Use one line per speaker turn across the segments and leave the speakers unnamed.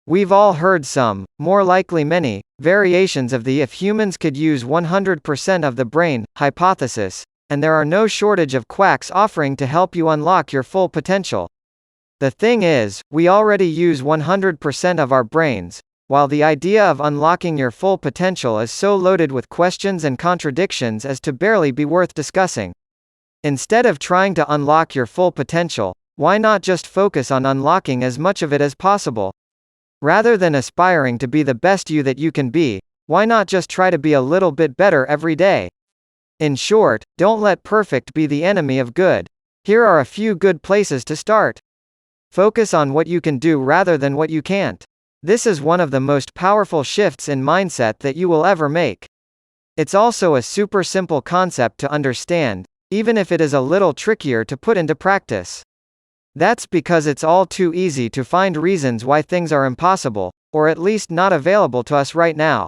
We've all heard some, more likely many, variations of the "if humans could use 100% of the brain" hypothesis, and there are no shortage of quacks offering to help you unlock your full potential. The thing is, we already use 100% of our brains, while the idea of unlocking your full potential is so loaded with questions and contradictions as to barely be worth discussing. Instead of trying to unlock your full potential, why not just focus on unlocking as much of it as possible? Rather than aspiring to be the best you that you can be, why not just try to be a little bit better every day? In short, don't let perfect be the enemy of good. Here are a few good places to start. Focus on what you can do rather than what you can't. This is one of the most powerful shifts in mindset that you will ever make. It's also a super simple concept to understand, even if it is a little trickier to put into practice. That's because it's all too easy to find reasons why things are impossible, or at least not available to us right now.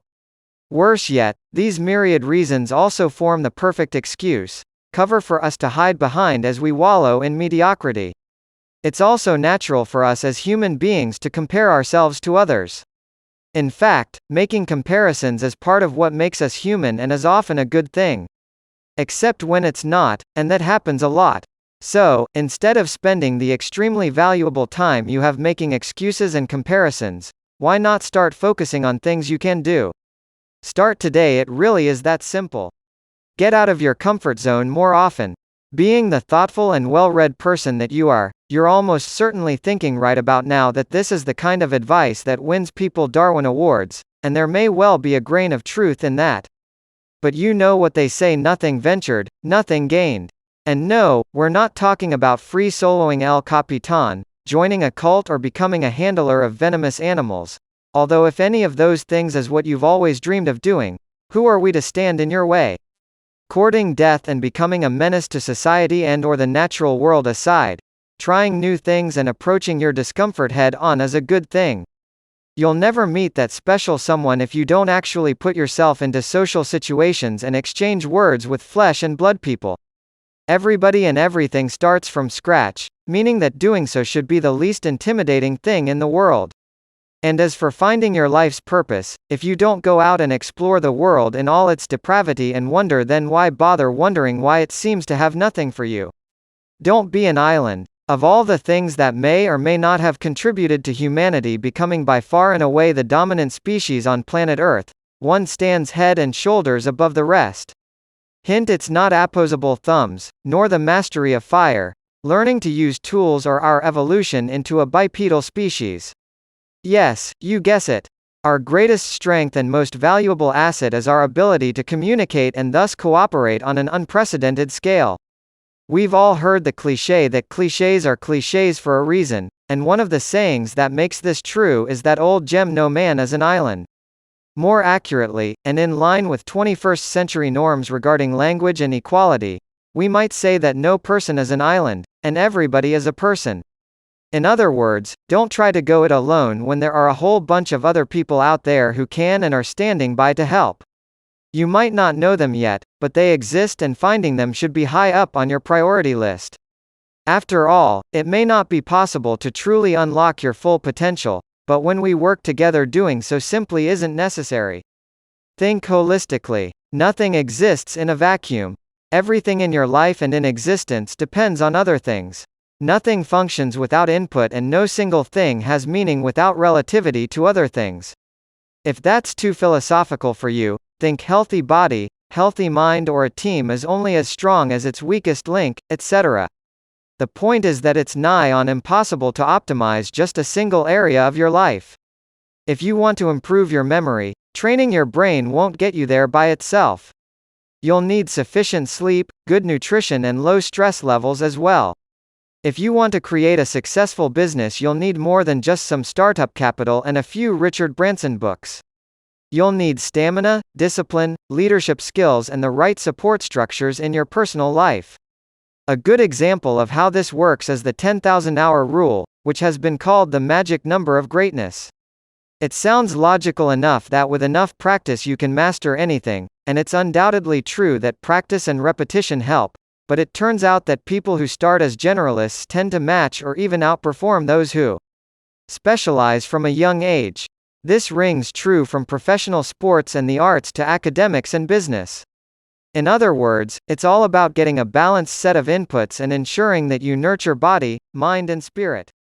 Worse yet, these myriad reasons also form the perfect excuse, cover for us to hide behind as we wallow in mediocrity. It's also natural for us as human beings to compare ourselves to others. In fact, making comparisons is part of what makes us human and is often a good thing. Except when it's not, and that happens a lot. So, instead of spending the extremely valuable time you have making excuses and comparisons, why not start focusing on things you can do? Start today. It really is that simple. Get out of your comfort zone more often. Being the thoughtful and well-read person that you are, you're almost certainly thinking right about now that this is the kind of advice that wins people Darwin Awards, and there may well be a grain of truth in that. But you know what they say: nothing ventured, nothing gained. And no, we're not talking about free soloing El Capitan, joining a cult or becoming a handler of venomous animals. Although if any of those things is what you've always dreamed of doing, who are we to stand in your way? Courting death and becoming a menace to society and or the natural world aside, trying new things and approaching your discomfort head on is a good thing. You'll never meet that special someone if you don't actually put yourself into social situations and exchange words with flesh and blood people. Everybody and everything starts from scratch, meaning that doing so should be the least intimidating thing in the world. And as for finding your life's purpose, if you don't go out and explore the world in all its depravity and wonder, then why bother wondering why it seems to have nothing for you? Don't be an island. Of all the things that may or may not have contributed to humanity becoming by far and away the dominant species on planet Earth, one stands head and shoulders above the rest. Hint: it's not opposable thumbs, nor the mastery of fire, learning to use tools, or our evolution into a bipedal species. Yes, you guess it. Our greatest strength and most valuable asset is our ability to communicate and thus cooperate on an unprecedented scale. We've all heard the cliché that clichés are clichés for a reason, and one of the sayings that makes this true is that old gem: no man is an island. More accurately, and in line with 21st century norms regarding language and equality, we might say that no person is an island, and everybody is a person. In other words, don't try to go it alone when there are a whole bunch of other people out there who can and are standing by to help. You might not know them yet, but they exist, and finding them should be high up on your priority list. After all, it may not be possible to truly unlock your full potential, but when we work together, doing so simply isn't necessary. Think holistically. Nothing exists in a vacuum. Everything in your life and in existence depends on other things. Nothing functions without input, and no single thing has meaning without relativity to other things. If that's too philosophical for you, think healthy body, healthy mind, or a team is only as strong as its weakest link, etc. The point is that it's nigh on impossible to optimize just a single area of your life. If you want to improve your memory, training your brain won't get you there by itself. You'll need sufficient sleep, good nutrition, and low stress levels as well. If you want to create a successful business, you'll need more than just some startup capital and a few Richard Branson books. You'll need stamina, discipline, leadership skills, and the right support structures in your personal life. A good example of how this works is the 10,000-hour rule, which has been called the magic number of greatness. It sounds logical enough that with enough practice you can master anything, and it's undoubtedly true that practice and repetition help, but it turns out that people who start as generalists tend to match or even outperform those who specialize from a young age. This rings true from professional sports and the arts to academics and business. In other words, it's all about getting a balanced set of inputs and ensuring that you nurture body, mind and spirit.